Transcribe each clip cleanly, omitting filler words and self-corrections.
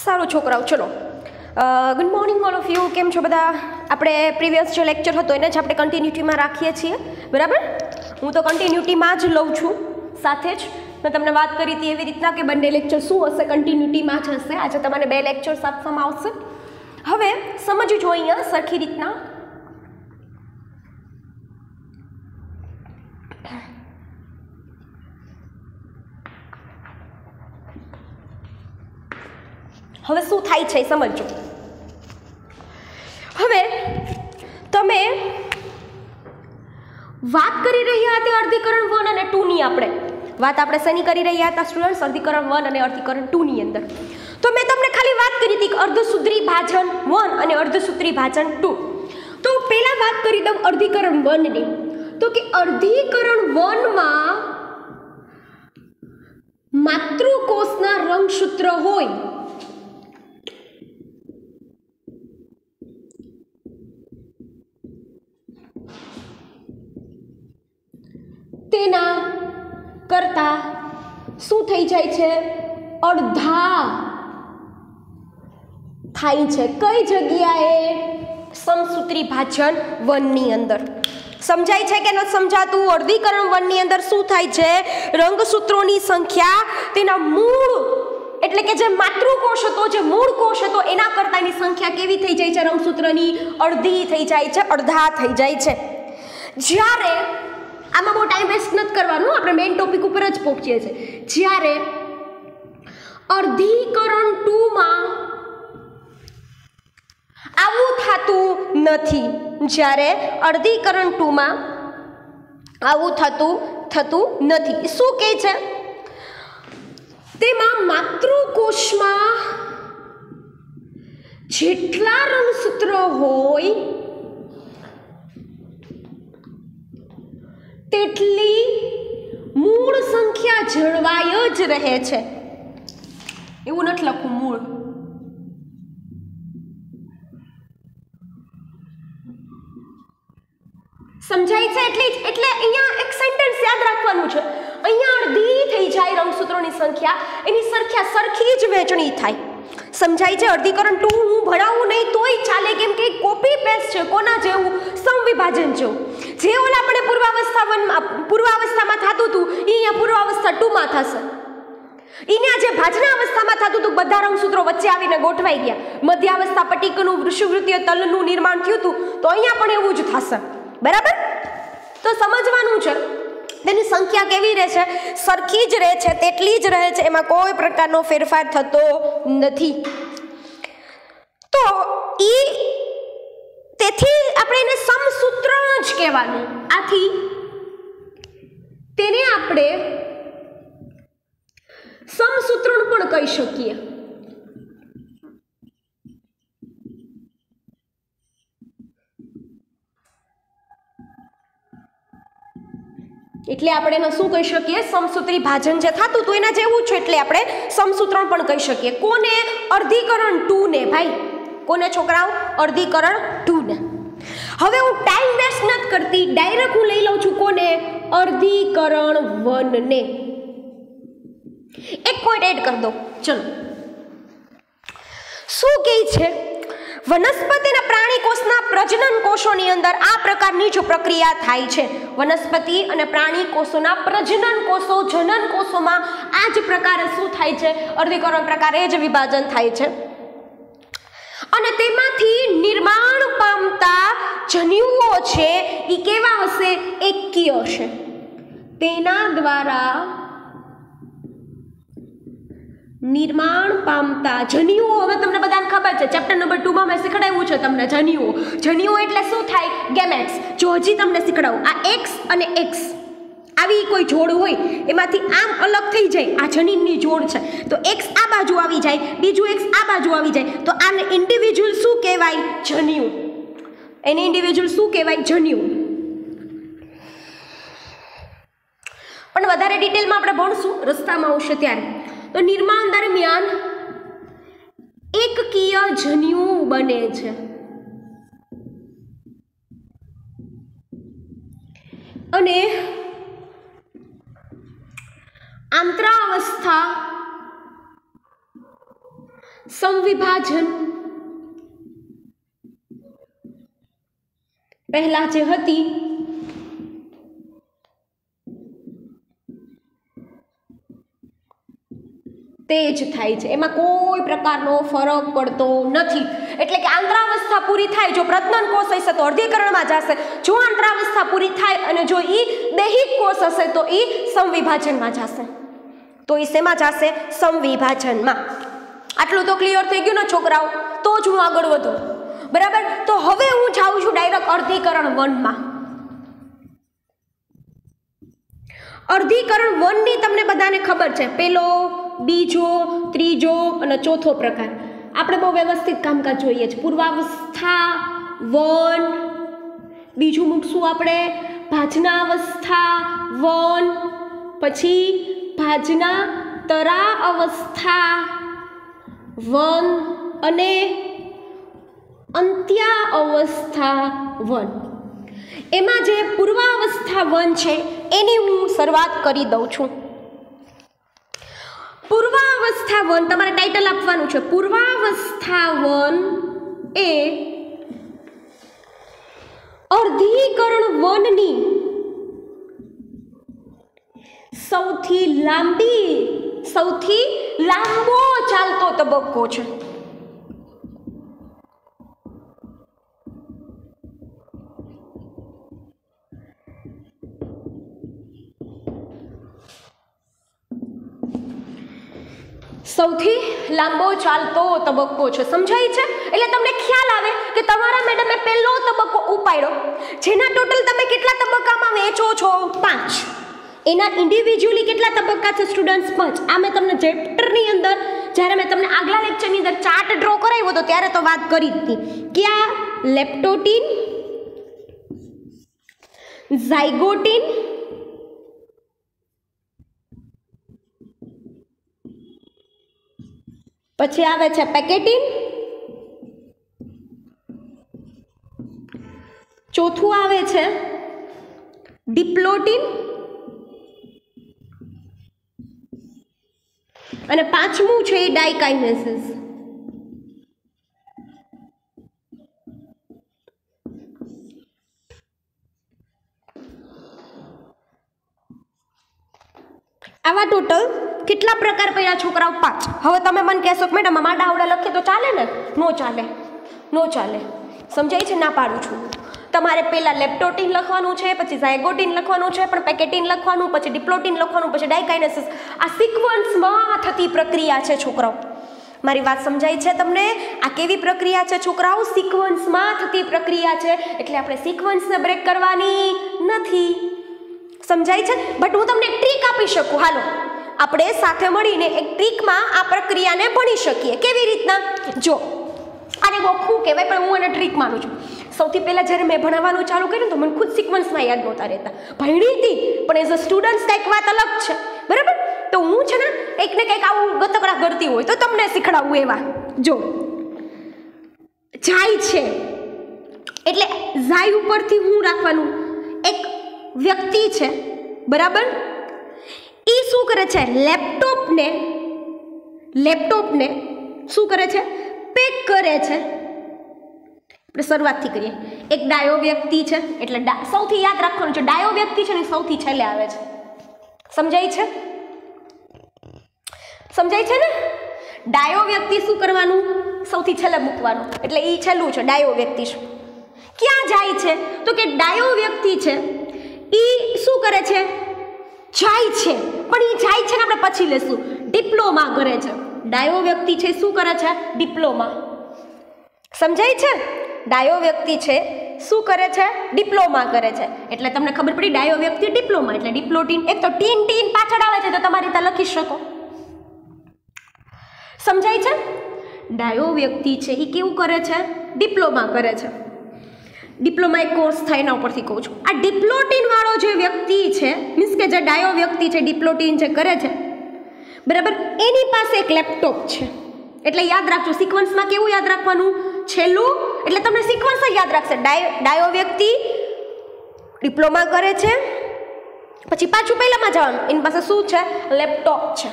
સારું છોકરાઓ, ચલો good morning all of you. કેમ છો બધા? આપણે પ્રીવિયસ જે લેક્ચર હતો એને જ આપણે કન્ટિન્યુટીમાં રાખીએ છીએ, બરાબર? હું તો કન્ટિન્યુટીમાં જ લઉં છું. સાથે જ મેં તમને વાત કરી હતી એવી રીતના કે બંને લેક્ચર શું હશે, કન્ટિન્યુટીમાં જ હશે. આજે તમને 2 લેક્ચર્સ આપવામાં આવશે. હવે સમજજો અહીંયા સરખી રીતના. હવે શું થાય છે સમજો. હવે તમે વાત કરી રહ્યા હતા અર્ધીકરણ 1 અને 2 ની. આપણે શેની કરી રહ્યા હતા સ્ટુડન્ટ્સ? અર્ધીકરણ 1 અને અર્ધીકરણ 2 ની અંદર. તો મેં તમને ખાલી વાત કરી હતી કે અર્ધસૂત્રી ભાજન 1 અને અર્ધસૂત્રી ભાજન 2. તો પહેલા વાત કરી દઉં અર્ધીકરણ 1 ની. તો કે અર્ધીકરણ 1 માં માતૃકોષના રંગસૂત્ર હોય તેના કરતા શું થઈ જાય છે? અડધા થાય છે. કઈ જગ્યાએ? સમસૂત્રી ભાજન 1 ની અંદર. સમજાય છે કે ન સમજાતું? અર્ધીકરણ 1 ની અંદર શું થાય છે? રંગસૂત્રોની સંખ્યા તેના મૂળ એટલે કે જે માતૃકોષ હતો, જે મૂળ કોષ હતો એના કરતાની સંખ્યા કેવી થઈ જાય છે? રંગસૂત્રની અડધી થઈ જાય છે, અડધા થઈ જાય છે. જ્યારે આમાં બહુ ટાઈમ વેસ્ટ નથી કરવાનો, આપણે મેઇન ટોપિક ઉપર જ પહોંચીએ છીએ. જ્યારે અર્ધીકરણ 2 માં આવું થતું નથી. જ્યારે અર્ધીકરણ 2 માં આવું થતું નથી. શું કહે છે? તેમાં માતૃકોષમાં જેટલા રંગસૂત્ર હોય તેટલી મૂળ સંખ્યા જળવાય જ રહે છે. એવું નથી લખવું મૂળ. સમજાય છે? એટલે અહીંયા એક સેન્ટેન્સ યાદ રાખવાનું છે. અહીંયા અડધી થઈ જાય રંગસૂત્રોની સંખ્યા, એની સરખી જ વહેંચણી થાય. સમજાય છે? અર્ધીકરણ 2 હું ભણાવું નહીં તોય ચાલે, કેમ કે કોપી પેસ્ટ છે. કોના જેવું? સમવિભાજન જેવું. જે ઓલા આપણે પૂર્વાવસ્થામાં થતું હતું એ અહીંયા પૂર્વાવસ્થા 2 માં થશે. અહીંયા જે ભાજના અવસ્થામાં થતું હતું બધા રંગસૂત્રો વચ્ચે આવીને ગોઠવાઈ ગયા. મધ્યાવસ્થા પટિકનું વૃષુવૃત્તીય તલનું નિર્માણ થયું હતું, તો અહીંયા પણ એવું જ થશે. બરાબર? તો સમજવાનું છે તેની સંખ્યા કેવી રહે છે? સરખી જ રહે છે, તેટલી જ રહે છે. એમાં કોઈ પ્રકારનો ફેરફાર થતો નથી. તો તેથી આપણે એને સમસૂત્ર જ કહેવાનું. આથી તેને આપણે સમસૂત્રણ પણ કહી શકીએ. એટલે આપણે એને શું કહી શકીએ? સમસૂત્રી ભાજન જે થતું હતું એના જેવું છે, એટલે આપણે સમસૂત્રણ પણ કહી શકીએ. કોને? અર્ધીકરણ 2 ને. ભાઈ કોને છોકરાઓ? અર્ધીકરણ 2 ને. હવે હું ટાઈમ વેસ્ટ નથી કરતી, ડાયરેક્ટ હું લઈ લઉં છું કોને? અર્ધીકરણ 1 ને. એક પોઈન્ટ એડ કરી દો. ચલો, શું કહે છે? વનસ્પતિ અને પ્રાણી કોષના પ્રજનન કોષોની અંદર આ પ્રકારની જ પ્રક્રિયા થાય છે. વનસ્પતિ અને પ્રાણી કોષોના પ્રજનન કોષો, જનન કોષોમાં આ જ પ્રકારે શું થાય છે? અર્ધીકરણ પ્રકારે જ વિભાજન થાય છે. અને તેમાંથી નિર્માણ પામતા જન્યુઓ છે એ કેવા હશે? એકકીય હશે. તેના દ્વારા નિર્માણ પામતા જન્યુઓ, હવે તમને બધાને ખબર છે, ચેપ્ટર નંબર 2 માં મેં શીખડાવ્યું છે તમને જન્યુઓ એટલે શું થાય? ગેમેટ્સ. જો હજી તમને શીખડાવું, આ X અને X આવી કોઈ જોડ હોય એમાંથી આમ અલગ થઈ જાય, આ જનીનની જોડ છે, તો X આ બાજુ આવી જાય, બીજું X આ બાજુ આવી જાય, તો આને ઇન્ડિવિજ્યુઅલ શું કહેવાય? જન્યુ. એને ઇન્ડિવિજ્યુઅલ શું કહેવાય? જન્યુ. પણ વધારે ડિટેલમાં આપણે ભણશું, રસ્તામાં આવશે ત્યારે. તો નિર્માણ દરમિયાન એકકીય જન્યુ બને છે. અને આંતરાવસ્થા સંવિભાજન પહેલા જે હતી તે જ થાય છે, એમાં કોઈ પ્રકારનો ફરક પડતો નથી. એટલે કે આંતરાવસ્થા પૂરી થાય, જો પ્રજનન કોષ હશે તો અર્ધીકરણમાં જશે, જો આંતરાવસ્થા પૂરી થાય અને જો ઈ દૈહિક કોષ હશે તો ઈ સંવિભાજનમાં જશે. તો ઈ શેમાં જશે? સંવિભાજનમાં. આટલું તો ક્લિયર થઈ ગયું ને છોકરાઓ? તો જ હું આગળ વધું. બરાબર. તો હવે હું જાઉં છું ડાયરેક્ટ અર્ધીકરણ 1માં. અર્ધીકરણ 1 ની તમને બધાને ખબર છે, પેલો, બીજો, ત્રીજો અને ચોથો પ્રકાર. આપણે બહુ વ્યવસ્થિત કામકાજ જોઈએ છે. પૂર્વાવસ્થા 1, બીજું મૂકશું આપણે ભાજનાવસ્થા 1, પછી ભાજનાતરા અવસ્થા 1 અને અંત્યાવસ્થા 1. એમાં જે પૂર્વાવસ્થા 1 છે એની હું શરૂઆત કરી દઉં છું. પૂર્વાવસ્થા 1 તમારે ટાઇટલ આપવાનું છે. પૂર્વાવસ્થા 1 એ અર્ધીકરણ 1 ની સૌથી લાંબો ચાલતો તબક્કો છે. સૌથી લાંબો ચાલતો તબક્કો છે. સમજાય છે? એટલે તમને ખ્યાલ આવે કે તમારા મેડમે પહેલો તબક્કો ઉપાડ્યો, જેના ટોટલ તમે કેટલા તબક્કામાં વહેંચો છો? 5. એના ઇન્ડિવિજ્યુઅલી કેટલા તબક્કા છે સ્ટુડન્ટ્સ? 5. આ મેં તમને ચેપ્ટરની અંદર, જ્યારે મેં તમને આગલા લેક્ચરની અંદર ચાર્ટ ડ્રો કરાવ્યો હતો ત્યારે તો વાત કરી હતી કે આ લેપ્ટોટીન, ઝાયગોટીન, પછી આવે છે પેકેટીન, ચોથું આવે છે ડિપ્લોટીન અને પાંચમું છે એ ડાયકાઇનેસિસ. આવા ટોટલ કેટલા પ્રકાર પડ્યા છોકરાઓ? 5. હવે તમે મને કહેશો કે મેડમ આમાં ડાવડા લખે તો ચાલે ને? નો ચાલે. સમજાય છે? ના પાડું છું. તમારે પહેલાં લેપ્ટોટીન લખવાનું છે, પછી ઝાયગોટીન લખવાનું છે, પણ પેકેટીન લખવાનું, પછી ડિપ્લોટીન લખવાનું, પછી ડાયકાઇનેસિસ. આ સિક્વન્સમાં થતી પ્રક્રિયા છે છોકરાઓ. મારી વાત સમજાય છે તમને? આ કેવી પ્રક્રિયા છે છોકરાઓ? સિક્વન્સમાં થતી પ્રક્રિયા છે. એટલે આપણે સિક્વન્સને બ્રેક કરવાની નથી. સમજાય છે? બટ હું તમને એક ટ્રીક આપી શકું. હાલો આપણે સાથે મળીને એક ટ્રીકમાં આ પ્રક્રિયાને ભણી શકીએ. કેવી રીતના? જો, આને ગોખવું કહેવાય પણ હું એને ટ્રીક માનું છું. સૌથી પહેલાં જ્યારે મેં ભણાવવાનું ચાલુ કર્યું તો મને ખુદ સિક્વન્સમાં યાદ નહોતા રહેતા. ભણી હતી પણ એઝ અ સ્ટુડન્ટ્સ કંઈક વાત અલગ છે. બરાબર? તો હું છે ને કંઈક ને કંઈક આવું ગતકડા કરતી હોય તો તમને શીખડાવું એવા. જો, જાય છે એટલે ઝાય ઉપરથી હું રાખવાનું એક વ્યક્તિ છે. બરાબર? એ શું કરે છે? લેપટોપને શું કરે છે? પેક કરે છે. આપણે શરૂઆતથી કરીએ. એક ડાયો વ્યક્તિ છે, એટલે સૌથી યાદ રાખવાનું છે ડાયો વ્યક્તિ છે ને સૌથી છેલ્લે આવે છે. સમજાય છે? સમજાય છે ને? ડાયો વ્યક્તિ શું કરવાનું? સૌથી છેલ્લે મૂકવાનું. એટલે એ છેલ્લું છે, ડાયો વ્યક્તિ છે. ક્યાં જાય છે? તો કે ડાયો વ્યક્તિ છે એ શું કરે છે? જાય છે. પણ એ જાય છે ને આપણે પછી લેશું. ડિપ્લોમા કરે છે. ડાયો વ્યક્તિ છે શું કરે છે? ડિપ્લોમા. સમજાય છે? ડાયો વ્યક્તિ છે શું કરે છે? ડિપ્લોમા કરે છે. એટલે તમને ખબર પડી ડાયો વ્યક્તિ ડિપ્લોમા એટલે ડિપ્લોટીન. એક તો ટીન પાછળ આવે છે તો તમારી રીતે લખી શકો. સમજાય છે? ડાયો વ્યક્તિ છે એ કેવું કરે છે? ડિપ્લોમા કરે છે. ડિપ્લોમા એક કોર્સ થાય એના ઉપરથી કહું છું. આ ડિપ્લોટીન વાળો જે વ્યક્તિ છે, મીન્સ કે જે ડાયો વ્યક્તિ છે ડિપ્લોટીન જે કરે છે, બરાબર, એની પાસે એક લેપટોપ છે. એટલે યાદ રાખજો સિક્વન્સમાં કેવું યાદ રાખવાનું? છેલ્લું. એટલે તમને સિક્વન્સ જ યાદ રાખશે. ડાયો વ્યક્તિ ડિપ્લોમા કરે છે, પછી પાછું પહેલામાં જવાનું. એની પાસે શું છે? લેપટોપ છે.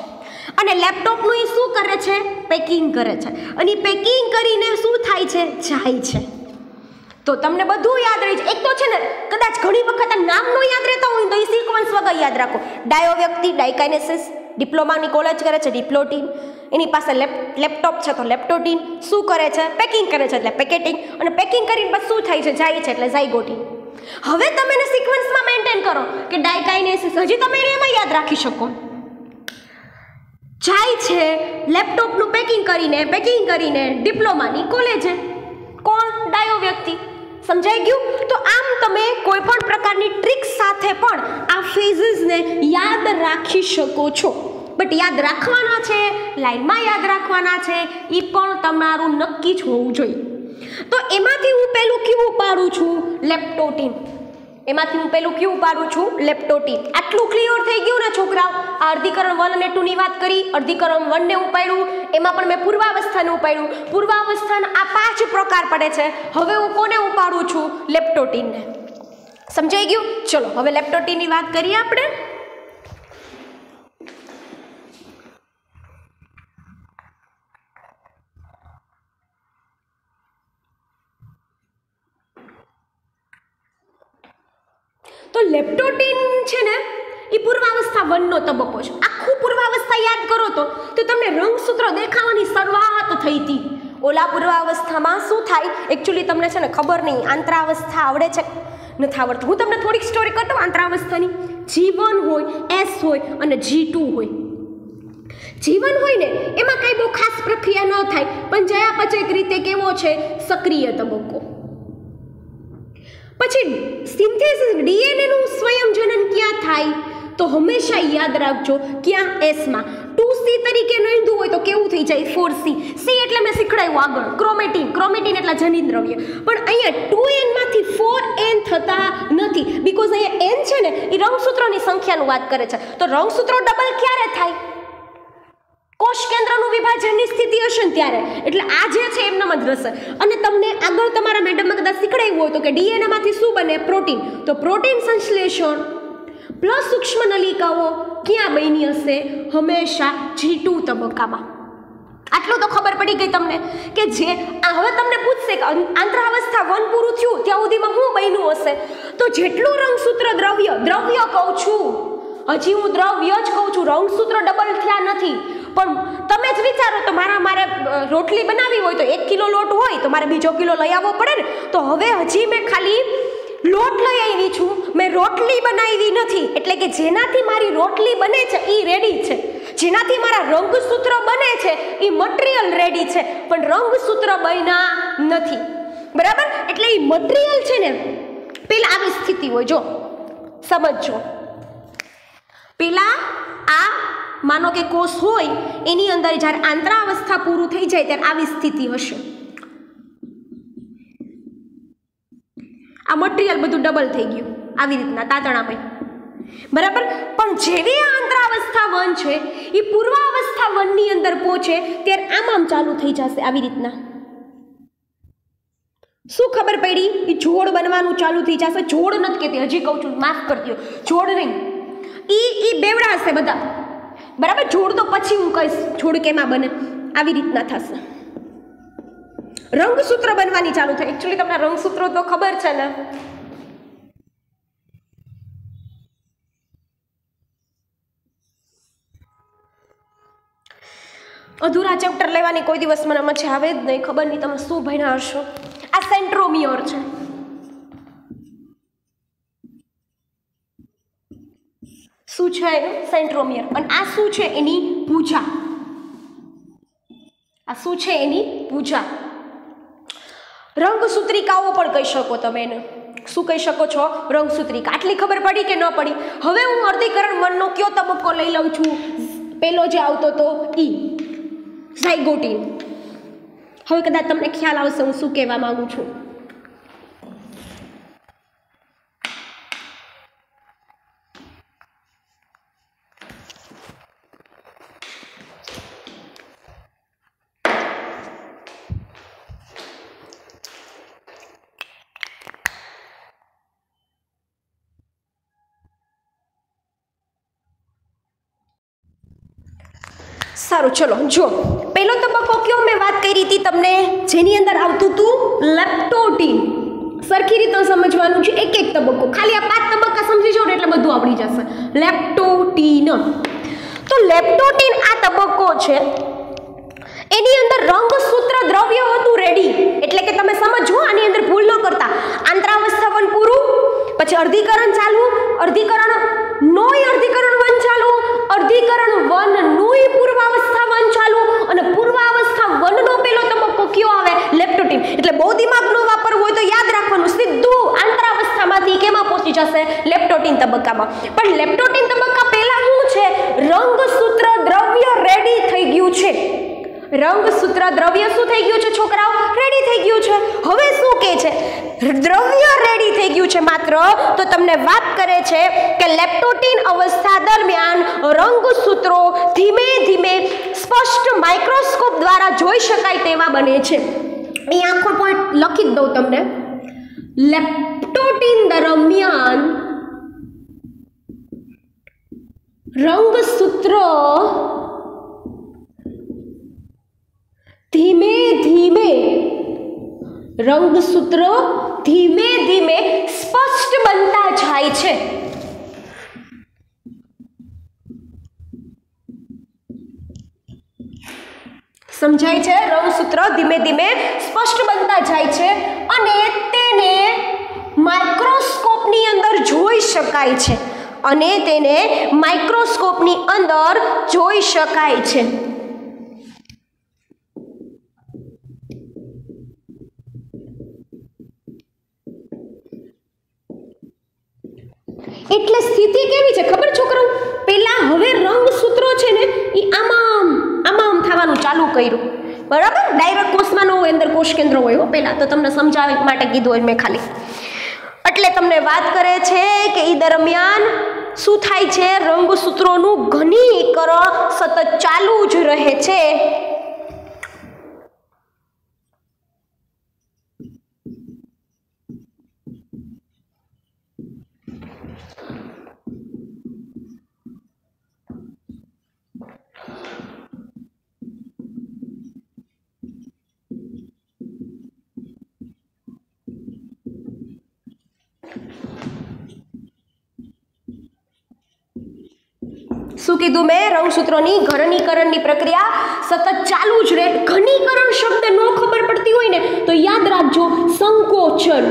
અને લેપટોપનું એ શું કરે છે? પેકિંગ કરે છે. અને પેકિંગ કરીને શું થાય છે? જાય છે. તો તમને બધું યાદ રહી છે. એક તો છે ને કદાચ ઘણી વખત આ નામ નો યાદ રહેતા હોય તો એ સિક્વન્સ વગર યાદ રાખો. ડાયો વ્યક્તિ ડાયકાઇનેસિસ, ડિપ્લોમાની કોલેજ કરે છે ડિપ્લોટીન, એની પાસે લેપટોપ છે તો લેપ્ટોટીન, શું કરે છે? પેકિંગ કરે છે એટલે પેકેટિંગ, અને પેકિંગ કરીને બસ શું થાય છે? જાય છે એટલે ઝાયગોટીન. હવે તમે એને સિક્વન્સમાં મેન્ટેન કરો કે ડાયકાઇનેસિસ, હજી તમે એને એમાં યાદ રાખી શકો. જાય છે લેપટોપનું પેકિંગ કરીને ડિપ્લોમાની કોલેજે. કોણ? ડાયો વ્યક્તિ. સમજાઈ ગયું? તો આમ તમે કોઈ પણ પ્રકારની ટ્રિક સાથે પણ આ ફેઝિસને યાદ રાખી શકો છો. બટ યાદ રાખવાના છે, લાઈનમાં યાદ રાખવાના છે, એ પણ તમારું નક્કી જ હોવું જોઈએ. તો એમાંથી હું પહેલું કયું પાડું છું? લેપ્ટોટીન. આટલું ક્લિયર થઈ ગયું ને છોકરાઓ? આ અર્ધીકરણ 1 અને 2 ની વાત કરી, અર્ધીકરણ 1 ને ઉપાડ્યું, એમાં પણ મેં પૂર્વાવસ્થાને ઉપાડ્યું. પૂર્વાવસ્થાના આ 5 પ્રકાર પડે છે. હવે હું કોને ઉપાડું છું? લેપ્ટોટીનને. સમજાઈ ગયું? ચલો હવે લેપ્ટોટીનની વાત કરીએ આપણે. તો લેપ્ટોટીન છે ને એ પૂર્વાવસ્થા 1 નો તબક્કો છે. આખું પૂર્વાવસ્થા યાદ કરો તો તમને રંગસૂત્રો દેખાવાની શરૂઆત થઈ હતી. ઓલા પૂર્વાવસ્થામાં શું થાય એકચ્યુઅલી તમને છે ને ખબર નહીં. આંતરાવસ્થા આવડે છે નથી આવડતું. હું તમને થોડીક સ્ટોરી કરતો આંતરાવસ્થાની. G1 હોય, S હોય અને G2 હોય. G1 હોય ને એમાં કઈ બહુ ખાસ પ્રક્રિયા ન થાય, પણ ચયાપચય રીતે કેવો છે? સક્રિય તબક્કો. પછી સિન્થેસિસ ડીએનએ નું સ્વયંજનન ક્યાં થાય? તો હંમેશા યાદ રાખજો ક્યાં? S માં. 2C તરીકે નોંધવું હોય તો કેવું થઈ જાય? 4C. C એટલે મેં શીખડાયું આગળ, ક્રોમેટીન એટલે જનીન દ્રવ્ય. પણ અહીંયા 2N માંથી 4N થતા નથી, બીકોઝ અહીંયા N છે ને એ રંગસૂત્રોની સંખ્યાનું વાત કરે છે. તો રંગસૂત્રો ડબલ ક્યારે થાય? કોષ કેન્દ્રનું વિભાજનની સ્થિતિ હશે ને ત્યારે. એટલે આ જે છે એમનામ જ રહેશે. અને તમને આગળ તમારા મેડમમાં કદાચ શીખડાયું હોય તો કે ડીએનએ માંથી શું બને? પ્રોટીન. તો પ્રોટીન સંશ્લેષણ પ્લસ સૂક્ષ્મ નલિકાઓ ક્યાં બની હશે? હંમેશા G2 તબક્કામાં. આટલું તો ખબર પડી ગઈ તમને કે જે હવે તમને પૂછશે કે આંતરાવસ્થા 1 પૂરું થયું ત્યાં સુધીમાં શું બન્યું હશે? તો જેટલું રંગસૂત્ર દ્રવ્ય કહું છું, હજી હું દ્રવ્ય જ કહું છું, રંગસૂત્ર ડબલ થયા નથી. પણ તમે જ વિચારો તો મારે રોટલી બનાવી હોય તો 1 કિલો લોટ હોય તો મારે બીજો કિલો લઈ આવવો પડે ને. તો હવે હજી મેં ખાલી લોટ લઈ આવી છું, મેં રોટલી બનાવી નથી. એટલે કે જેનાથી મારી રોટલી બને છે એ રેડી છે, જેનાથી મારા રંગસૂત્ર બને છે એ મટીરિયલ રેડી છે, પણ રંગસૂત્ર બન્યા નથી. બરાબર? એટલે એ મટીરિયલ છે ને પેલા આવી સ્થિતિ હોય. જો સમજો, પેલા આ માનો કે કોષ હોય એની અંદર જ્યારે આંતરાવસ્થા પૂરું થઈ જાય ત્યારે આવી સ્થિતિ હશે. આ મટીરિયલ બધું ડબલ થઈ ગયું આવી રીતના તાતણામય. બરાબર? પણ જેવી આ આંતરાવસ્થા 1 છે એ પૂર્વાવસ્થા 1 ની અંદર પહોંચે ત્યારે આમ ચાલુ થઈ જશે આવી રીતના. શું ખબર પડી? એ જોડ બનવાનું ચાલુ થઈ જશે. જોડ નથી કહેતી, હજી કહું છું, માફ કરજો, જોડ નહીં. ઈ બેવડા હશે બધા. બરાબર? જોડ તો પછી હું કહીશ જોડ કેમાં બને. આવી રીતના થશે, રંગસૂત્ર બનવાની ચાલુ થાય. એકચ્યુઅલી તમને રંગસૂત્રો તો ખબર છે ને. અધૂરા ચેપ્ટર લેવાની કોઈ દિવસ મને મજા આવે જ નહીં. ખબર નહીં તમે શું ભણ્યા હશો. આ સેન્ટ્રોમિયર છે. શું છે એનું? સેન્ટ્રોમિયર. અને આ શું છે? એની પૂજા. આ શું છે? એની પૂજા. રંગસૂત્રિકાઓ પણ કહી શકો તમે એને. શું કહી શકો છો? રંગસૂત્રિકા. આટલી ખબર પડી કે ન પડી? હવે હું અર્ધીકરણ 1 નો કયો તબક્કો લઈ લઉં છું? પેલો જે આવતો તો ઈ ઝાયગોટીન. હવે કદાચ તમને ખ્યાલ આવશે હું શું કહેવા માંગુ છું. સારું, ચલો જો પહેલો તબક્કો કયો મેં વાત કરી હતી તમને, જેની અંદર આવતું હતું લેપ્ટોટીન. સરખી રીતે સમજવાનું છે, એક એક તબક્કો. ખાલી આ 5 તબક્કા સમજી જાઓ ને એટલે બધું આવડી જશે. લેપ્ટોટીન. તો લેપ્ટોટીન આ તબક્કો છે, એની અંદર રંગસૂત્ર દ્રવ્ય હતું રેડી. એટલે કે તમે સમજો, આની અંદર ભૂલ ન કરતા. આંતરાવસ્થા 1 પૂરું, પછી અર્ધીકરણ ચાલુ, અર્ધીકરણ નોય અર્ધીકરણ 1 ચાલુ, અર્ધીકરણ 1 નુય પૂર્વાવસ્થા 1 ચાલુ, અને પૂર્વાવસ્થા 1 નો પહેલો તબક્કો કયો આવે? લેપ્ટોટીન. એટલે બહુ દિમાગનો વાપરવો હોય તો યાદ રાખવાનું, સીધું આંતરાવસ્થામાંથી કેમાં પહોંચી જશે? લેપ્ટોટીન તબક્કામાં. પણ લેપ્ટોટીન તબક્કા પહેલા શું છે? રંગસૂત્ર દ્રવ્ય રેડી થઈ ગયું છે. રંગસૂત્ર દ્રવ્ય શું થઈ ગયું છે છોકરાઓ? રેડી થઈ ગયું છે. હવે શું કહે છે? દ્રવ્ય રેડી થઈ ગયું છે માત્ર, તો તમને વાત કરે છે કે લેપ્ટોટીન અવસ્થા દરમિયાન રંગસૂત્રો ધીમે ધીમે સ્પષ્ટ માઇક્રોસ્કોપ દ્વારા જોઈ શકાય તેવા બને છે. અહીં આખો પોઈન્ટ લખી જ દઉં તમને. લેપ્ટોટીન દરમિયાન રંગસૂત્ર ધીમે ધીમે રંગસૂત્ર ધીમે ધીમે સ્પષ્ટ બનતા જાય છે. સમજાય છે? રંગસૂત્ર ધીમે ધીમે સ્પષ્ટ બનતા જાય છે અને તેને માઇક્રોસ્કોપની અંદર જોઈ શકાય છે. અને તેને માઇક્રોસ્કોપની અંદર જોઈ શકાય છે. એટલે સ્થિતિ કેવી છે ખબર છોકરાઓ? પેલા હવે રંગસૂત્રો છે ને એ આમાં આમાં થવાનું ચાલુ કર્યું, બરાબર? ડાયરેક્ટ કોષમાં ન હોય, અંદર કોષ કેન્દ્ર હોય. પેલા તો તમને સમજાવવા માટે કીધું હોય મેં ખાલી. એટલે તમને વાત કરે છે કે એ દરમિયાન શું થાય છે? રંગસૂત્રોનું ઘનીકરણ સતત ચાલુ જ રહે છે. શું કીધું મેં? રંગસૂત્રોની ઘનીકરણની પ્રક્રિયા સતત ચાલુ જ રહે. ઘનીકરણ શબ્દ ન ખબર પડતી હોય ને તો યાદ રાખજો સંકોચન.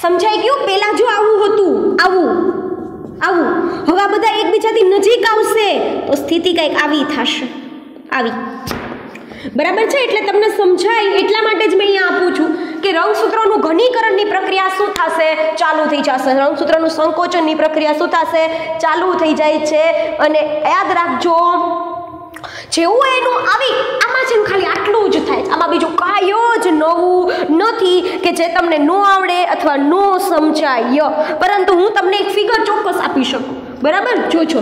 સમજાઈ ગયું? પહેલા જો આવું હતું, આવું, હવે આ બધા એકબીજાથી નજીક આવશે તો સ્થિતિ કંઈક આવી થશે, આવી. બરાબર છે? એટલે તમને સમજાય એટલા માટે જ મેં અહીંયા આપું છું કે રંગસૂત્રોનું ઘનીકરણની પ્રક્રિયા શું થશે? ચાલુ થઈ જશે. રંગસૂત્રનું સંકોચનની પ્રક્રિયા શું થશે? ચાલુ થઈ જાય છે. અને યાદ રાખજો, જેવું એનું આવી આમાં છે ખાલી આટલું જ થાય. આમાં બીજું કાંઈ જ નવું નથી કે જે તમને ન આવડે અથવા ન સમજાય. પરંતુ હું તમને એક ફિગર ચોક્કસ આપી શકું, બરાબર? જોજો,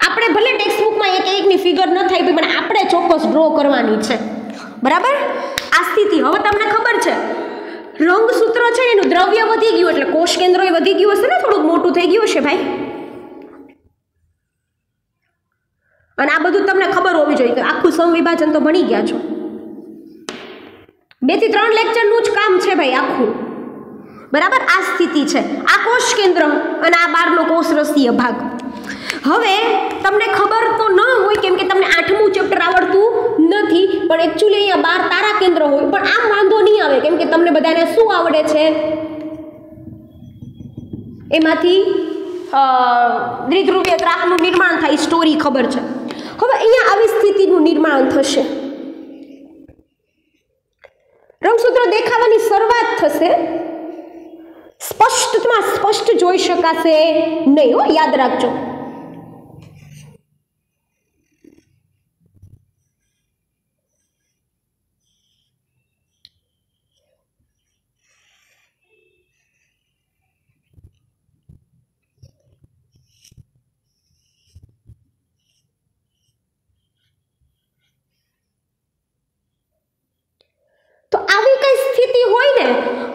આપણે ભલે ટેક્સ્ટબુકમાં એકની ફિગર ન થાય પણ આપણે ચોક્કસ ડ્રો કરવાની છે, બરાબર? આ સ્થિતિ હવે તમને ખબર છે. રંગસૂત્ર છે એનું દ્રવ્ય વધી ગયું એટલે કોષ કેન્દ્ર વધી ગયું હશે ને, થોડુંક મોટું થઈ ગયું હશે ભાઈ. અને આ બધું તમને ખબર હોવી જોઈએ કે આખું સમવિભાજન તો ભણી ગયા છો. 2 થી 3 લેક્ચરનું જ કામ છે ભાઈ આખું, બરાબર? આ સ્થિતિ છે. આ કોષ કેન્દ્ર અને આ બહારનો કોષ રસીય ભાગ. હવે તમને ખબર તો ન હોય કેમ કે તમને 8મું ચેપ્ટર આવડતું નથી, પણ એકચ્યુઅલી અહીંયા 12 તારા કેન્દ્ર હોય. પણ આમ વાંધો નહીં આવે કેમ કે તમને બધાને શું આવડે છે? એમાંથી દ્વિધ્રુવીય ત્રાકનું નિર્માણ થાય, સ્ટોરી ખબર છે. હવે અહીંયા આવી સ્થિતિનું નિર્માણ થશે. રંગસૂત્ર દેખાવાની શરૂઆત થશે. સ્પષ્ટ જોઈ શકાશે નહીં, હો, યાદ રાખજો. તો આવી કઈ સ્થિતિ હોય ને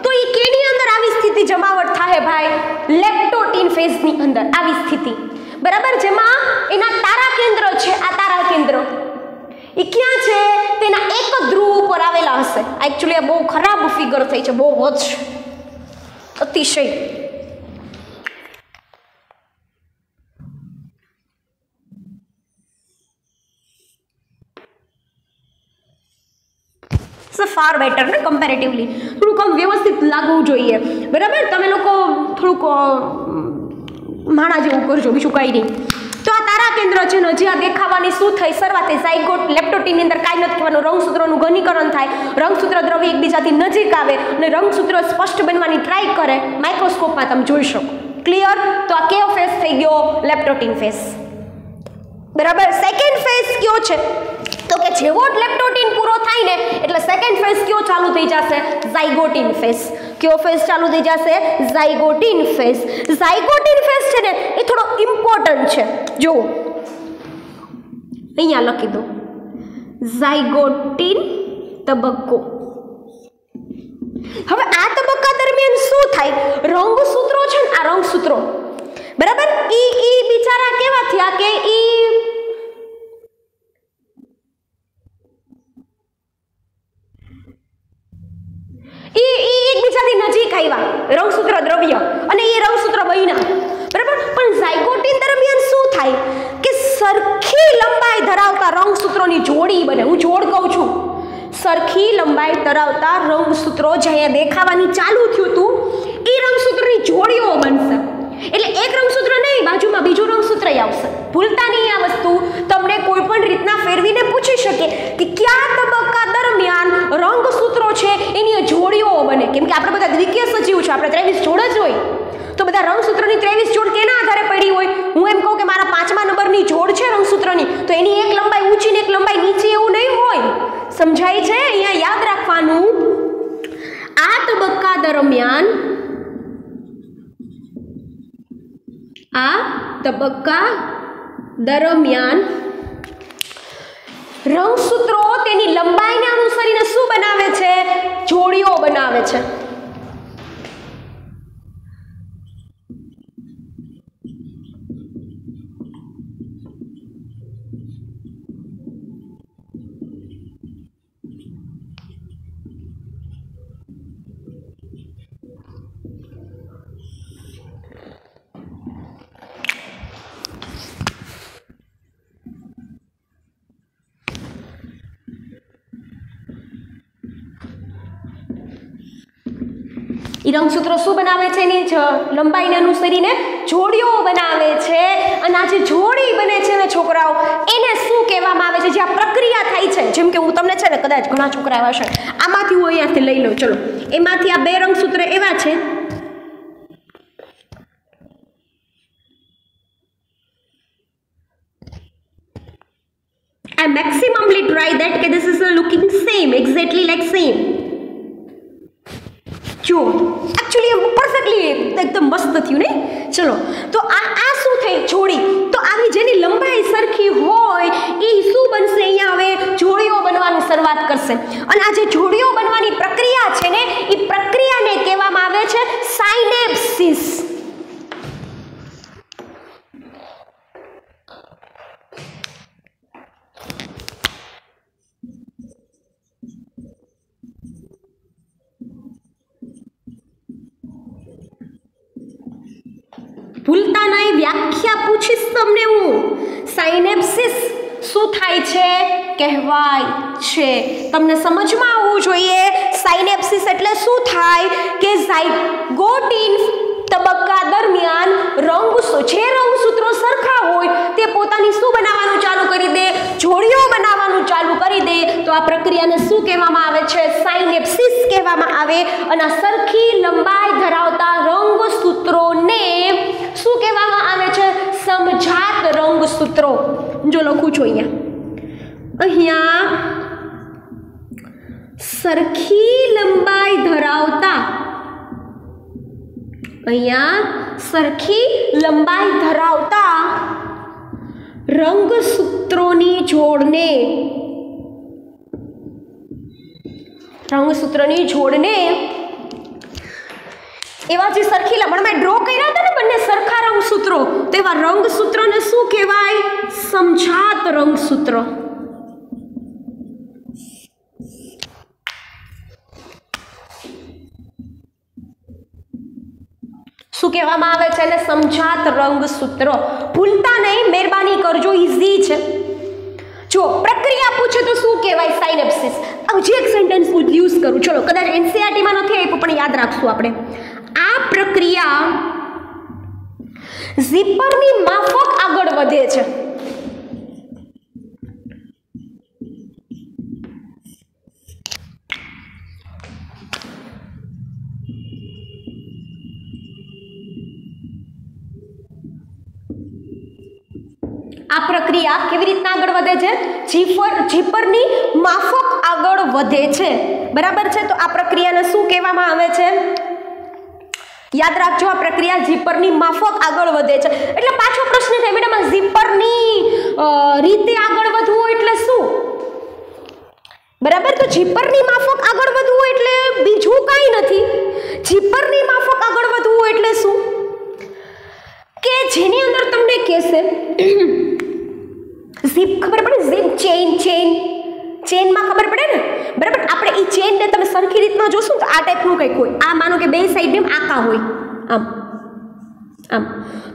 તો એ કેની અંદર આવી સ્થિતિ જમાવટ થાય ભાઈ? લેપ્ટોટીન ફેઝ ફેઝની અંદર આવી સ્થિતિ, બરાબર, જેમાં એના તારા કેન્દ્ર છે, આ તારા કેન્દ્ર એ ક્યાં છે? તેના એક ધ્રુવ ઉપર આવેલા હશે. એકચ્યુઅલી આ બહુ ખરાબ ફિગર થઈ છે, બહુ જ અતિશય. ફાર બેટર ને કમ્પેરેટિવલી થોડુંક આમ વ્યવસ્થિત લાગવું જોઈએ, બરાબર. તમે લોકો થોડુંક માણા જેવું કરજો, બીજું કંઈ નહીં. તો આ તારા કેન્દ્ર છે ને, હજી આ દેખાવાની શું થઈ શરૂઆત? ઝાયગોટ લેપ્ટોટીનની અંદર કાંઈ નથી થવાનું, રંગસૂત્રોનું ઘનીકરણ થાય, રંગસૂત્ર દ્રવ્ય એકબીજાથી નજીક આવે અને રંગસૂત્ર સ્પષ્ટ બનવાની ટ્રાય કરે. માઇક્રોસ્કોપમાં તમે જોઈ શકો. ક્લિયર? તો આ કયો ફેઝ થઈ ગયો? લેપ્ટોટીન ફેઝ, બરાબર. સેકન્ડ ફેઝ કયો છે? તો કે જેવો જ લેપ્ટોટીન પૂરો થાય ને એટલે સેકન્ડ ફેઝ કયો ચાલુ થઈ જશે? ઝાયગોટીન ફેઝ. કયો ફેઝ ચાલુ થઈ જશે? ઝાયગોટીન ફેઝ. ઝાયગોટીન ફેઝ છે ને એ થોડો ઇમ્પોર્ટન્ટ છે. જો અહીંયા લખી દો, ઝાયગોટીન તબક્કો. હવે આ તબક્કા દરમિયાન શું થાય? રંગસૂત્રો છે ને, આ રંગસૂત્રો, બરાબર, ઈ બિચારા કેવા થયા કે એકબીજાથી નજીક આવ્યા, રંગસૂત્ર દ્રવ્ય, અને એ રંગસૂત્ર બન્યા, બરાબર. પણ ઝાયગોટીન દરમિયાન શું થાય કે સરખી લંબાઈ ધરાવતા રંગસૂત્રોની જોડી બને. હું જોડ કહું છું, સરખી લંબાઈ ધરાવતા રંગસૂત્રો જે દેખાવાની ચાલુ થયું હતું એ રંગસૂત્રની જોડીઓ બનશે. એટલે એક રંગસૂત્ર નહીં, બાજુમાં બીજું રંગસૂત્ર આવશે. ભૂલતા નહીં આ વસ્તુ. તમને કોઈ પણ રીતના ફેરવીને પૂછી શકે કે કયા તબક્કા દરમિયાન રંગસૂત્રો છે એની જોડીઓ બને. કેમ કે આપણે બધા દ્વિકીય સજીવ છે, આપણે 23 જોડ જ હોય. તો બધા રંગસૂત્રની 23 જોડ કેના આધારે પડી હોય? હું એમ કહું કે મારા 5મા નંબરની જોડ છે રંગસૂત્રની, તો એની એક લંબાઈ ઊંચી ને એક લંબાઈ નીચે એવું નહીં હોય. સમજાય છે? અહીંયા યાદ રાખવાનું, આ તબક્કા દરમિયાન રંગસૂત્રો તેની લંબાઈને અનુસરીને શું બનાવે છે? જોડીઓ બનાવે છે. એ રંગસૂત્રો શું બનાવે છે? એની લંબાઈને અનુસરીને જોડીઓ બનાવે છે. અને આ જે જોડી બને છે ને છોકરાઓ, એને શું કહેવામાં આવે છે? જે આ પ્રક્રિયા થાય છે, જેમ કે હું તમને છે ને કદાચ ઘણા છોકરા એવા છે, આમાંથી હું અહીંયાથી લઈ લઉં. ચલો, એમાંથી આ 2 રંગસૂત્ર એવા છે, I maximally try that કે this is looking same, exactly like same. જો એકચ્યુઅલી પરફેક્ટલી એકદમ મસ્ત થયું ને. ચલો, તો આ શું થઈ? જોડી. તો આવી જેની લંબાઈ સરખી હોય એ શું બનશે? અહીંયા હવે જોડીઓ બનવાની શરૂઆત કરશે. અને આ જે જોડીઓ બનવાની પ્રક્રિયા છે ને, એ પ્રક્રિયાને કહેવામાં આવે છે સાયનેપ્સિસ. ભૂલતા નહીં, વ્યાખ્યા પૂછીશ તમને હું. સાયનેપ્સિસ શું થાય છે કહેવાય છે, તમને સમજમાં આવવું જોઈએ. સાયનેપ્સિસ એટલે શું થાય કે ઝાયગોટીન તબક્કા દરમિયાન જે રંગસૂત્રો સરખા હોય તે પોતાની શું બનાવવાનું ચાલુ કરી દે? જોડીઓ બનાવવાનું ચાલુ કરી દે. તો આ પ્રક્રિયાને શું કહેવામાં આવે છે? સાયનેપ્સિસ કહેવામાં આવે. અને સરખી લંબાઈ ધરાવતા રંગસૂત્રોને શું કહેવામાં આવે છે? સમજાત રંગસૂત્રો. જો લખું છું અહીંયા સરખી લંબાઈ ધરાવતા, રંગસૂત્રોની જોડને એવા જે સરખી લમણમાં ડ્રો કર્યા હતા ને બંને સરખા રંગસૂત્રો, તેવા રંગસૂત્રને શું કહેવાય? સમજાત રંગસૂત્ર. શું કહેવામાં આવે છે? એને સમજાત રંગસૂત્ર. ભૂલતા નહીં, મહેરબાની કરજો, ઈઝી છે. જો પ્રક્રિયા પૂછે તો શું કહેવાય? સાયનેપ્સિસ. હજી એક સેન્ટેન્સ યુઝ કરું, ચલો, કદાચ એનસીઆરટીમાં નથી આપ્યું પણ યાદ રાખશું આપણે. આ પ્રક્રિયા ઝીપરની માફક આગળ વધે છે. આ પ્રક્રિયા કેવી રીતના આગળ વધે છે? ઝીપરની માફક આગળ વધે છે. બરાબર છે? તો આ પ્રક્રિયાને શું કહેવામાં આવે છે? યાદ રાખજો, આ પ્રક્રિયા ઝીપરની માફક આગળ વધે છે. એટલે પાછો પ્રશ્ન થાય, મેડમ આ ઝીપરની રીતે આગળ વધવું એટલે શું? બરાબર, તો ઝીપરની માફક આગળ વધવું એટલે બીજું કાંઈ નથી. ઝીપરની માફક આગળ વધવું એટલે શું? કે જેની અંદર તમને કહેશે ઝીપ, ખબર પડે? ઝીપ ચેનમાં ખબર પડે ને? બરાબર, આપણે એ ચેનને તમે સરખી રીતના જોશું તો આ ટાઈપનું કંઈક હોય. આ માનો કે બે સાઈડ એમ આખા હોય, આમ આમ,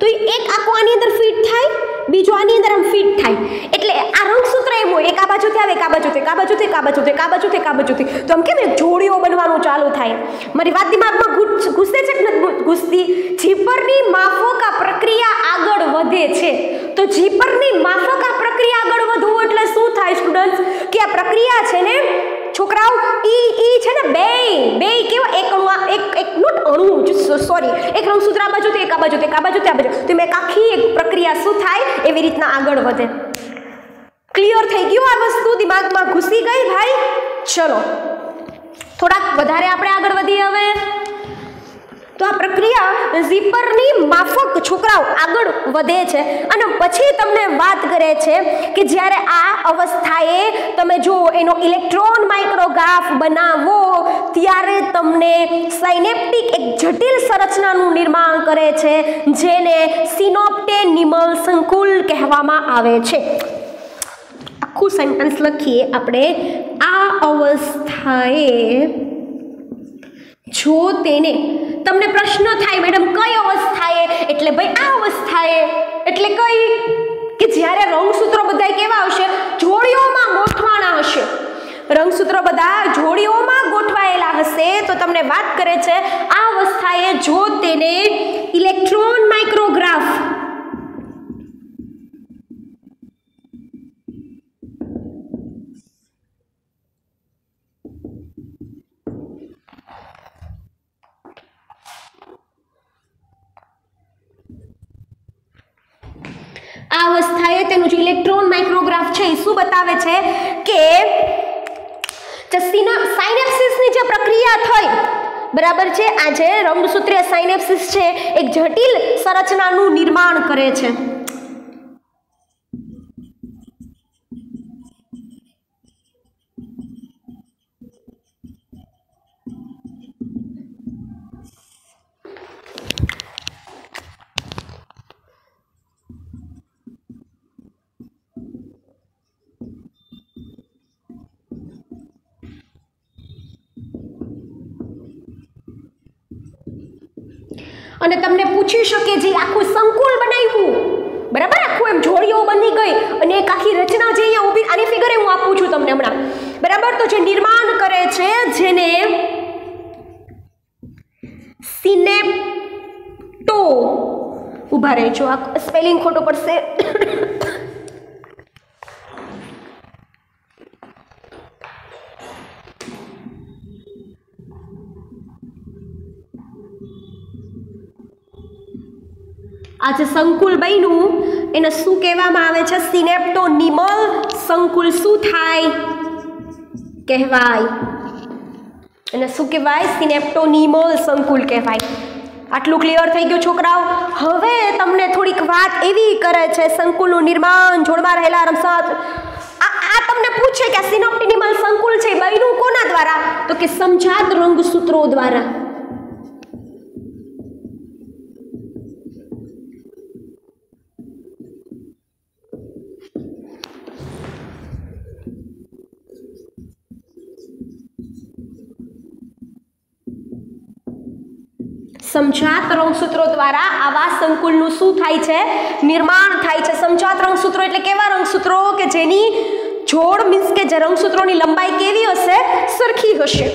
તો એ એક આખો આની અંદર ફિટ થાય, બીજો આની અંદર આમ ફિટ થાય. એટલે આ રંગસૂત્ર એમ હોય, એક આ બાજુથી આવે, એક આ બાજુથી, એક આ બાજુથી, એક આ બાજુથી, એક આ બાજુથી, એક આ બાજુથી, તો આમ કેમ જોડીઓ બનવાનું ચાલુ થાય. મારી વાત દિમાગમાં ઘૂસે છે કે નથી ઘૂસતી? ઝીપરની માફક આ પ્રક્રિયા આગળ વધે છે. તો ઝીપરની માફક આ પ્રક્રિયા આગળ વધવું એટલે શું થાય સ્ટુડન્ટ્સ? કે આ પ્રક્રિયા છે ને છોકરાઓ, ઈ છે ને બે કેવા એક નોટ અણુ, સોરી, એક રંગસૂત્ર આ બાજુથી, એક આ બાજુથી, એક આ બાજુથી, આ બાજુ, તો મેં આખી એક પ્રક્રિયા શું થાય એવી રીતના આગળ વધે. ક્લિયર થઈ ગયું? આ વસ્તુ દિમાગમાં ઘૂસી ગઈ ભાઈ? ચલો થોડાક વધારે આપણે આગળ વધીએ હવે. તો આ પ્રક્રિયા ઝીપરની માફક છોકરાઓ આગળ વધે છે. અને પછી તમને વાત કરે છે કે જ્યારે આ અવસ્થાએ તમે જો એનો ઇલેક્ટ્રોન માઇક્રોગ્રાફ બનાવો ત્યારે તમને સાયનેપ્ટિક એક જટિલ સંરચનાનું નિર્માણ કરે છે, જેને સિનોપ્ટેનિમલ સંકુલ કહેવામાં આવે છે. આખું સેન્ટેન્સ લખીએ આપણે. આ અવસ્થાએ જો તેને, તમને પ્રશ્ન થાય મેડમ કઈ અવસ્થાએ? એટલે ભાઈ આ અવસ્થાએ એટલે કઈ? કે જ્યારે રંગસૂત્રો બધા કેવા હશે? જોડીઓમાં ગોઠવાના હશે. રંગસૂત્રો બધા જોડીઓમાં ગોઠવાયેલા હશે. તો તમને વાત કરે છે આ અવસ્થાએ જો તેને ઇલેક્ટ્રોન માઇક્રોગ્રાફ આ અવસ્થાએ તેનું જે ઇલેક્ટ્રોન માઇક્રોગ્રાફ છે એ શું બતાવે છે કે સાયનેપ્સિસની જે પ્રક્રિયા થઈ, બરાબર છે, આ જે રંગસૂત્રીય સાયનેપ્સિસ છે એક જટિલ સંરચનાનું નિર્માણ કરે છે. અને તમને પૂછી શકે જે આખું સંકુલ બનાવ્યું, બરાબર, આખું એમ જોડીઓ બની ગઈ અને એક આખી રચના જે અહીંયા ઊભી, આની ફિગર હું આપું છું તમને હમણાં, બરાબર. તો જે નિર્માણ કરે છે જેને સિનેપ્ટો, ઊભા રહેજો, આ સ્પેલિંગ ખોટો પડશે, આ જે સંકુલ બન્યું એને શું કહેવામાં આવે છે? સિનેપ્ટોનિમલ સંકુલ. શું થાય કહેવાય? એને શું કહેવાય? સિનેપ્ટોનિમલ સંકુલ કહેવાય. આટલું ક્લિયર થઈ ગયું છોકરાઓ? હવે તમને થોડીક વાત એવી કરે છે સંકુલનું નિર્માણ, જોડમાં રહેલા રમસાત. આ તમને પૂછે કે આ સિનેપ્ટોનિમલ સંકુલ છે બન્યું કોના દ્વારા? તો કે સમજાત રંગસૂત્રો દ્વારા. સમજાત રંગસૂત્રો દ્વારા આવા સંકુલનું શું થાય છે? નિર્માણ થાય છે. સમજાત રંગસૂત્રો એટલે કેવા રંગસૂત્રો કે જેની જોડ મીન્સ કે જે રંગસૂત્રોની લંબાઈ કેવી હશે? સરખી હશે.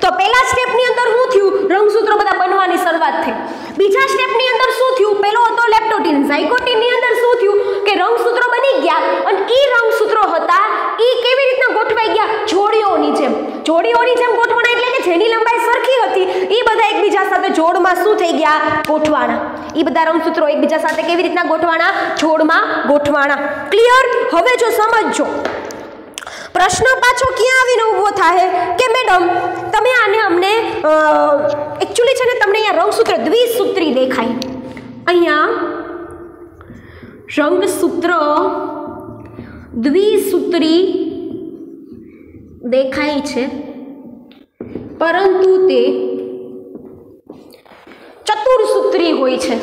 તો પહેલા સ્ટેપની અંદર શું થયું? રંગસૂત્રો બધા બનવાની શરૂઆત થઈ. બીજા સ્ટેપની અંદર શું થયું? પહેલો હતો લેપ્ટોટીન. ઝાયગોટીનની અંદર શું થયું કે રંગસૂત્રો બની ગયા અને ઈ રંગસૂત્રો હતા ઈ કેવી રીતના ગોઠવાઈ ગયા? જોડીઓની જેમ. જોડીઓની જેમ ગોઠવાના એટલે કે જેની લંબાઈ સરખી હતી ઈ બધા એકબીજા સાથે જોડમાં શું થઈ ગયા? ગોઠવાના. ઈ બધા રંગસૂત્રો એકબીજા સાથે કેવી રીતના ગોઠવાના? જોડમાં ગોઠવાના. ક્લિયર? હવે જો સમજજો. પ્રશ્ન પાછો ક્યાં આવીને ઊભો થાય કે મેડમ તમે આને અમને એકચ્યુઅલી છે ને તમને અહીંયા રંગસૂત્ર દ્વિસૂત્રી દેખાય. અહીંયા રંગસૂત્ર દ્વિસૂત્રી દેખાય છે પરંતુ તે ચતુર્સૂત્રી હોય છે.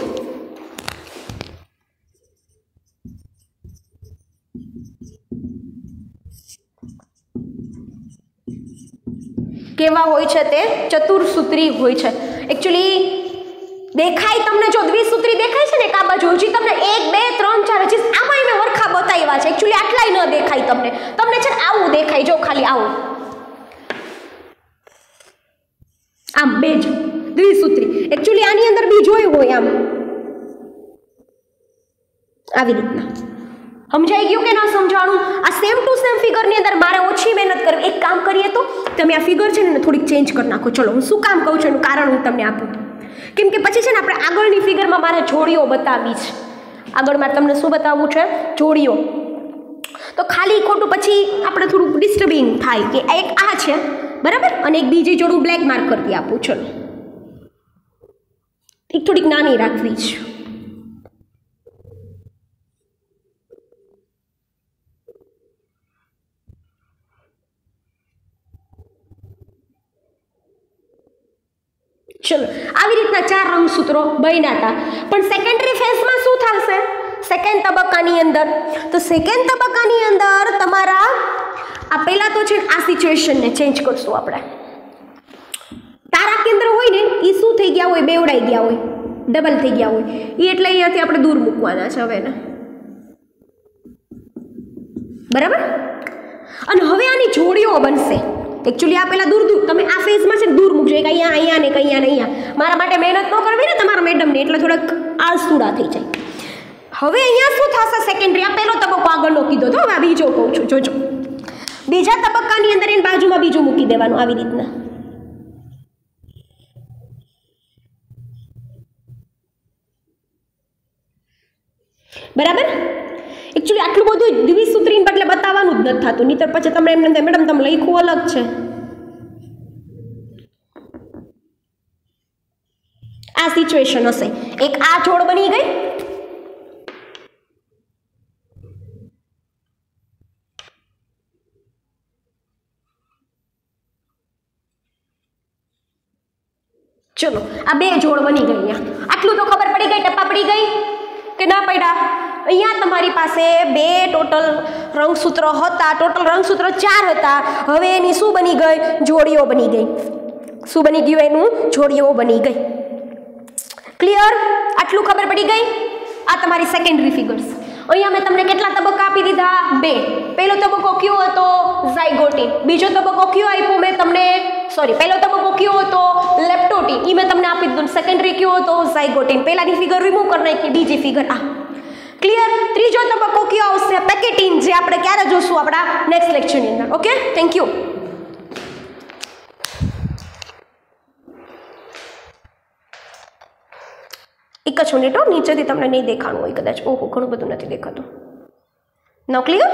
કેવા હોય છે? તે ચતુર્સૂત્રી હોય છે. એકચ્યુઅલી દેખાય તમને જો દ્વિસૂત્રી દેખાય છે ને એક આ બાજુ હજી તમને 1 2 3 4 હજી આમાં મેં વરખા બતાવ્યા છે. એકચ્યુઅલી આટલાય ન દેખાય તમને છે ને આવું દેખાય. જો ખાલી આવું આમ બે જ દ્વિસૂત્રી. એકચ્યુઅલી આની અંદર બીજોય હોય આમ આવી રીતના. સમજાઈ ગયું કે ના સમજાણું? આ સેમ ટુ સેમ ફિગરની અંદર મારે ઓછી મહેનત કરવી. એક કામ કરીએ તો તમે આ ફિગર છે ને થોડીક ચેન્જ કરી નાખો. ચલો હું શું કામ કહું છું એનું કારણ હું તમને આપું. કેમ કે પછી છે ને આપણે આગળની ફિગરમાં મારે જોડીઓ બતાવવી છે. આગળ મારે તમને શું બતાવવું છે? જોડીઓ. તો ખાલી ખોટું પછી આપણે થોડુંક ડિસ્ટર્બિંગ થાય કે એક આ છે બરાબર અને એક બીજી જોડું બ્લેક માર્ક કરતી આપું. ચલો એક થોડીક નાની રાખવી છે. ચલો આવી રીતના 4 રંગસૂત્રો બન્યા હતા. પણ સેકન્ડરી ફેઝમાં શું થશે? સેકન્ડ તબક્કાની અંદર તો સેકન્ડ તબક્કાની અંદર તમારા આ પહેલા તો છે આ સિચ્યુએશનને ચેન્જ કરશું આપણે. તારા કેન્દ્ર હોય ને એ શું થઈ ગયા હોય? બેવડાઈ ગયા હોય, ડબલ થઈ ગયા હોય. એ એટલે અહીંયાથી આપણે દૂર મૂકવાના છે હવે ને. બરાબર? અને હવે આની જોડીઓ બનશે. એકચ્યુઅલી આ પહેલા દૂર તમે આ ફેઝમાં છે ને દૂર મૂકજો. એક અહીંયા ને એક અહીંયા. મારા માટે મહેનત ન કરવી ને તમારા મેડમને એટલે થોડાક આળસુડા થઈ જાય. હવે અહીંયા શું થશે? સેકન્ડરી આ પહેલો તબક્કો આગળનો કીધો તો હવે આ બીજો કહું છું. જોજો બીજા તબક્કાની અંદર એની બાજુમાં બીજું મૂકી દેવાનું આવી રીતના. બરાબર? એકચ્યુઅલી આટલું બધું દ્વિસૂત્રીને બદલે બતાવવાનું જ નથી થતું. નહીતર પછી તમને એમને મેડમ તમે લખ્યું અલગ છે. આ સિચ્યુએશન હશે. એક આ જોડ બની ગઈ. ચલો આ બે જોડ બની ગઈ. અહીંયા આટલું તો ખબર પડી ગઈ? ટપ્પા પડી ગઈ કે ના પડ્યા? અહીંયા તમારી પાસે બે ટોટલ રંગસૂત્રો હતા. ટોટલ રંગસૂત્રો 4 હતા. હવે એની શું બની ગઈ? જોડીઓ બની ગઈ. શું બની ગયું? એનું જોડીઓ બની ગઈ. ક્લિયર? આટલું ખબર પડી ગઈ? આ તમારી સેકન્ડરી ફિગર્સ. અહીંયા મેં તમને કેટલા તબક્કા આપી દીધા? 2. પહેલો તબક્કો કયો હતો? ઝાયગોટીન. બીજો તબક્કો કયો આપ્યો મેં તમને? સોરી, પહેલો તબક્કો કયો હતો? લેપ્ટોટીન. એ મેં તમને આપી દીધું. સેકન્ડરી કયો હતો? ઝાયગોટીન. પહેલાની ફિગર રિમૂવ કરી નાખી, બીજી ફિગર આ. ક્લિયર? ત્રીજો તબક્કો કયો આવશે? પેકેટીન, જે આપણે ક્યારે જોશું? આપણા નેક્સ્ટ લેક્ચરની અંદર. Okay, thank you. એક જ મિનિટ, નીચેથી તમને નહીં દેખાણું હોય કદાચ. ઓહો, ઘણું બધું નથી દેખાતું. નાઉ ક્લિયર?